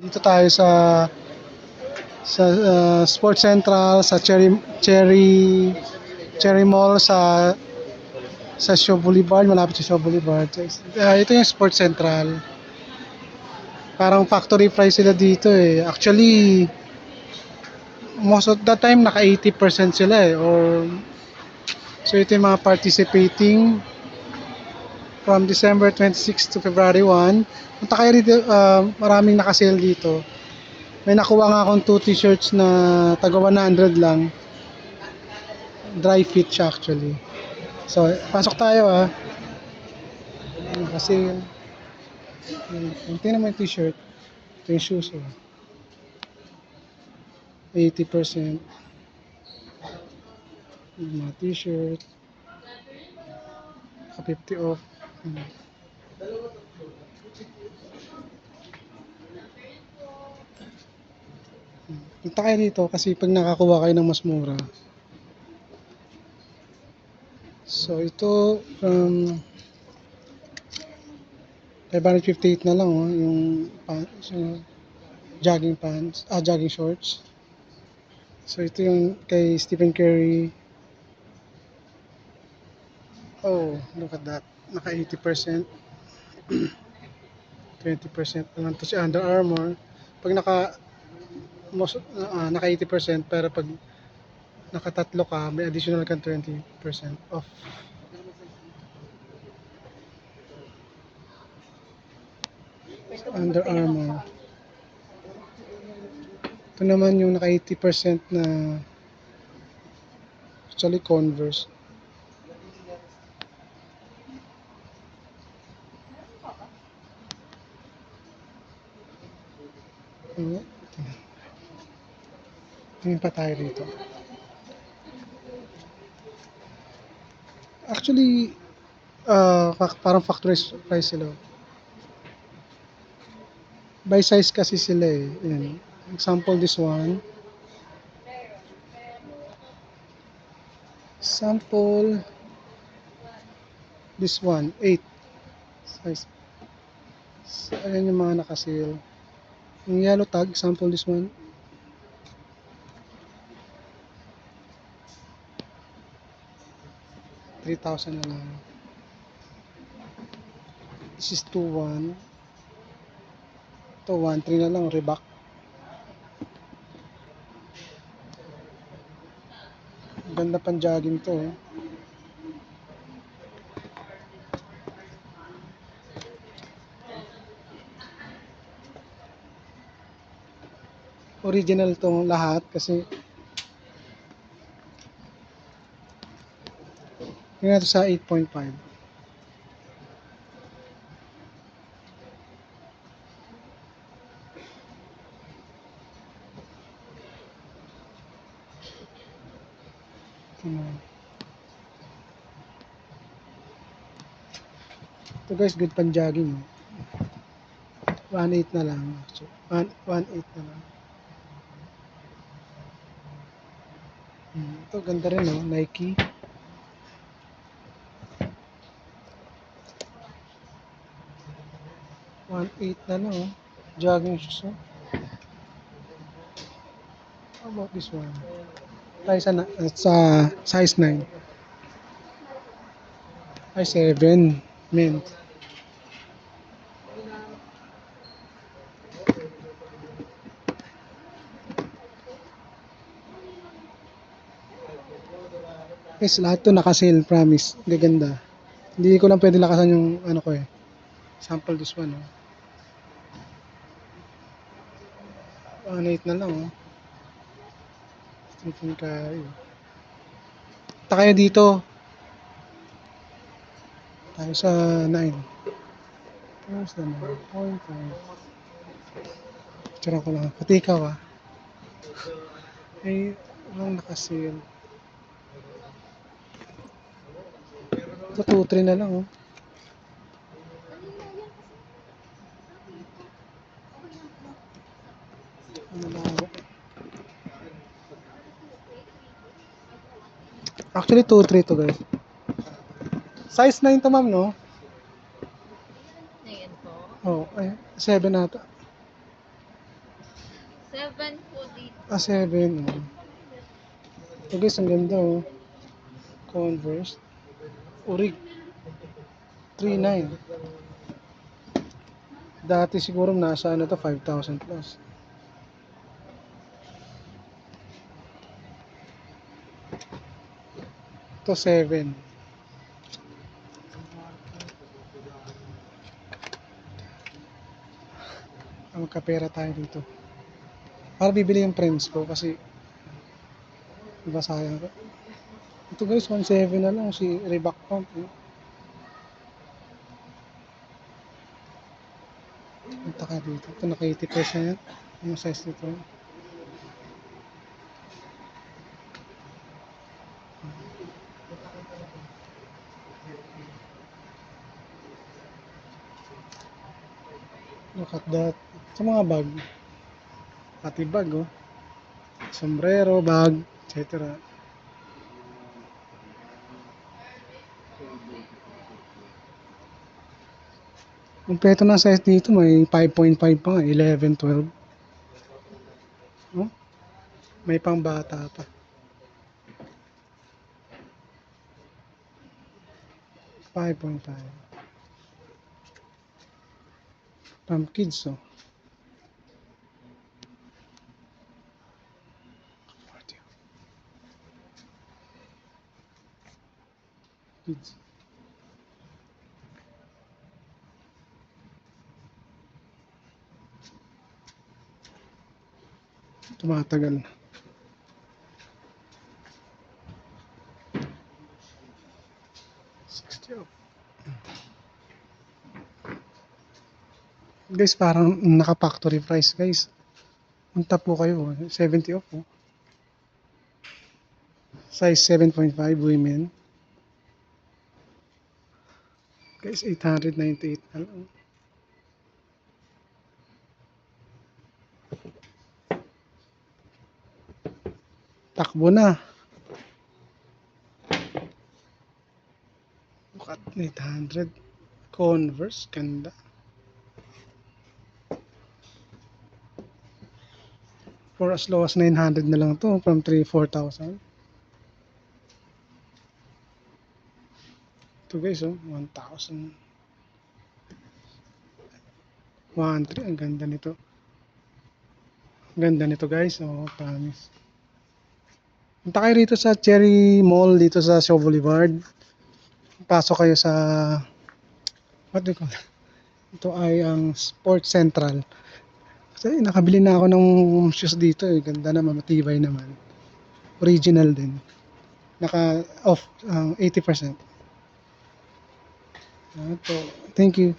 Dito tayo sa Sports Central, sa Cherry Mall, sa Shaw Boulevard, malapit sa Shaw Boulevard. Ito yung Sports Central. Parang factory price sila dito eh. Actually, most of the time naka 80% sila eh. So ito yung mga participating from December 26 to February 1. Punta kayo dito, maraming naka-sale dito. May nakuha nga akong 2 t-shirts na taga 100 lang. Dry fit siya actually. So, pasok tayo kasi tingnan mo yung t-shirt. Ito yung shoes 80%. Yung mga t-shirt. 50 off. Punta kayo dito kasi pag nakakuha kayo ng mas mura. So, ito from 558 na lang yung jogging shorts. So ito yung kay Stephen Curry. Oh, look at that. Naka 80%. 20% naman to si Under Armour. Pag naka 80% pero pag nakatatlo ka, may additional kang 20% off. Under Armour. Ito naman yung naka 80% na actually Converse. Tingin pa tayo dito. Actually, parang factory price sila. By size kasi sila eh. Yan. Example this one. Sample this one, 8 size. So, ayan yung mga naka-sale. Yung yellow tag, sample this one. $3,000 na lang. This is 2-1. Ito 1-3 na lang, Reebok. Ganda pang jogging to. Original tong lahat kasi tingnan natin sa 8.5. Ito guys, good pang jogging. 1.8 na lang. 1.8 na lang. Ito ganda rin Nike. $1.8 na lang jogging shoes How about this one? Tayo sa size 9. Ay 7 mint. Guys, lahat to naka-sale, promise. Gaganda. Hindi ko lang pwede lakasan yung ano ko Sample this one 1.8 na lang Stephen Curry. Punta kayo dito. Tayo sa 9. Tapos na 9.5. Tira ko lang. Pati ikaw ay walang naka-sale. Ito 2-3 na lang Actually 2-3 to guys. Size 9 to ma'am no? Ayan po. Oh, ay 7 nata. 7 po dito. 7. Oh. Ito guys, ang ganda oh. Converse. Urig. 3,900. Dati siguro nasa ano to, 5,000 plus. Ito 7. Magkapera tayo dito. Para bibili yung friends ko kasi diba sayang ko. Ito guys, 1,700 na lang si Reebok Pump. Eh. Punta ka dito. Ito naka 80% yan. Yung size nito. Look at that. Sa mga bag. Pati bag oh. Sombrero, bag, etc. Kompleto na size dito. May 5.5 pa nga. 11, 12. Oh, may pang bata pa. 5.5. Pang kids oh. Kids. Tumatagal na. Guys, parang naka-factory price guys. Punta po kayo. 70 off oh. Size 7.5 women. Guys, 898 na lang. Takbo na. Look at 800. Converse, ganda. For as low as 900 na lang to from 4,000. Ito guys, oh, 1,000. 1,300. Ang ganda nito. Ang ganda nito guys. Oh, promise. Punta kayo rito sa Cherry Mall dito sa Shaw Boulevard. Pasok kayo sa what do you call it? Ito ay ang Sports Central. Kasi nakabili na ako ng shoes dito eh. Ganda naman, matibay naman. Original din. Naka off 80%. Ito. Thank you.